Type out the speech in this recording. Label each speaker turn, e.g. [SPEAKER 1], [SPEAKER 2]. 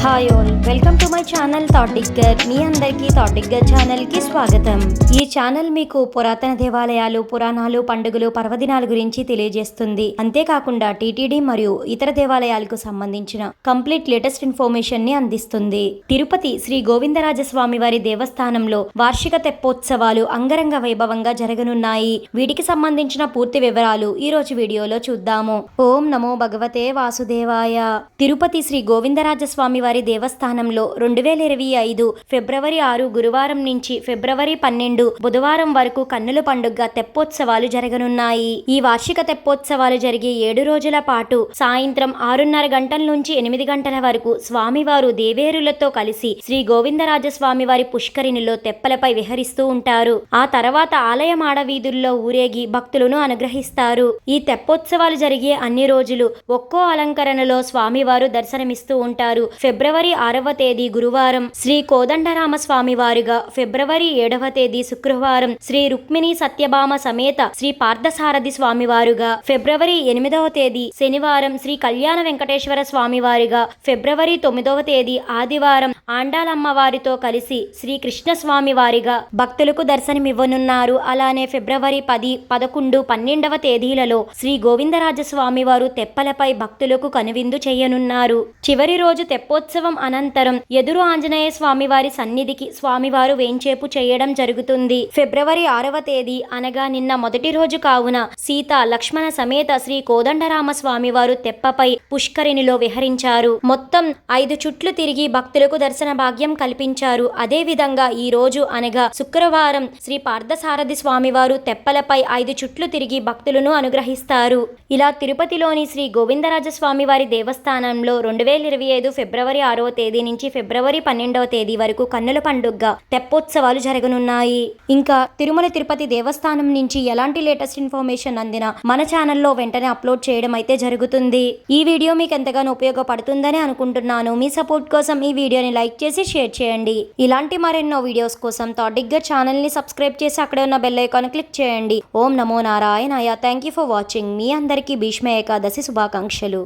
[SPEAKER 1] Hi all, welcome to my channel Thought Digger. మీ అందరికీ Thought digger ఛానల్కి స్వాగతం. ఈ ఛానల్ మీకు పురాతన దేవాలయాలు, పురాణాలు, పండుగలు, పర్వదినాల గురించి తెలియజేస్తుంది. అంతేకాకుండా టీటీడీ మరియు ఇతర దేవాలయాలకు సంబంధించిన కంప్లీట్ లేటెస్ట్ ఇన్ఫర్మేషన్ ని అందిస్తుంది. తిరుపతి శ్రీ గోవిందరాజస్వామి వారి దేవస్థానంలో వార్షిక తెప్పోత్సవాలు అంగరంగ వైభవంగా జరగనున్నాయి. వీటికి సంబంధించిన పూర్తి వివరాలు ఈ రోజు వీడియోలో చూద్దాము. ఓం నమో భగవతే వాసుదేవాయ. తిరుపతి శ్రీ గోవిందరాజస్వామి వారి దేవస్థానంలో 2025 ఫిబ్రవరి 6 గురువారం నుంచి ఫిబ్రవరి 12 బుధవారం వరకు కన్నుల పండుగ తెప్పోత్సవాలు జరగనున్నాయి. ఈ వార్షిక తెప్పోత్సవాలు జరిగే 7 రోజుల పాటు సాయంత్రం 6:30 గంటల నుంచి 8 గంటల వరకు స్వామివారు దేవేరులతో కలిసి శ్రీ గోవిందరాజస్వామి వారి పుష్కరిణిలో తెప్పలపై విహరిస్తూ ఉంటారు. ఆ తర్వాత ఆలయ మాడవీధుల్లో ఊరేగి భక్తులను అనుగ్రహిస్తారు. ఈ తెప్పోత్సవాలు జరిగే అన్ని రోజులు ఒక్కో అలంకరణలో స్వామివారు దర్శనమిస్తూ ఉంటారు. ఫిబ్రవరి 6వ తేదీ గురువారం శ్రీ కోదండరామ స్వామి వారుగా, ఫిబ్రవరి 7వ తేదీ శుక్రవారం శ్రీ రుక్మిణి సత్యభామ సమేత శ్రీ పార్థసారథి స్వామి వారుగా, ఫిబ్రవరి 8వ తేదీ శనివారం శ్రీ కళ్యాణ వెంకటేశ్వర స్వామి వారుగా, ఫిబ్రవరి 9వ తేదీ ఆదివారం ఆండాలమ్మ వారితో కలిసి శ్రీ కృష్ణ స్వామి వారిగా భక్తులకు దర్శనమివ్వనున్నారు. అలానే ఫిబ్రవరి 10, 11, 12వ తేదీలలో శ్రీ గోవిందరాజస్వామి వారు తెప్పలపై భక్తులకు కనువిందు చేయనున్నారు. చివరి రోజు తెప్పోత్సవం అనంతరం ఎదురు ఆంజనేయ స్వామి వారి సన్నిధికి స్వామివారు వేంచేపు చేయడం జరుగుతుంది. ఫిబ్రవరి 6వ తేదీ అనగా నిన్న మొదటి రోజు కావున సీత లక్ష్మణ సమేత శ్రీ కోదండరామ స్వామి వారు తెప్పపై పుష్కరిణిలో విహరించారు. మొత్తం 5 చుట్లు తిరిగి భక్తులకు దర్శన భాగ్యం కల్పించారు. అదే విధంగా ఈ రోజు అనగా శుక్రవారం శ్రీ పార్థసారథి స్వామి వారు తెప్పలపై 5 చుట్లు తిరిగి భక్తులను అనుగ్రహిస్తారు. ఇలా తిరుపతిలోని శ్రీ గోవిందరాజస్వామి వారి దేవస్థానంలో 2025 ఫిబ్రవరి 6వ తేదీ నుంచి ఫిబ్రవరి 12వ తేదీ వరకు కన్నుల పండుగ తెప్పోత్సవాలు జరగనున్నాయి. ఇంకా తిరుమల తిరుపతి దేవస్థానం నుంచి ఎలాంటి లేటెస్ట్ ఇన్ఫర్మేషన్ అందినా మన ఛానల్లో వెంటనే అప్లోడ్ చేయడం అయితే జరుగుతుంది. ఈ వీడియో మీకు ఎంతగానో ఉపయోగపడుతుందని అనుకుంటున్నాను. మీ సపోర్ట్ కోసం ఈ వీడియోని లైక్ చేసి షేర్ చేయండి. ఇలాంటి మరెన్నో వీడియోస్ కోసం థాట్ డిగ్గర్ ఛానల్ ని సబ్స్క్రైబ్ చేసి అక్కడ ఉన్న బెల్ ఐకాన్ క్లిక్ చేయండి. ఓం నమో నారాయణాయ. Thank you for watching. మీ అందరికీ భీష్మ ఏకాదశి శుభాకాంక్షలు.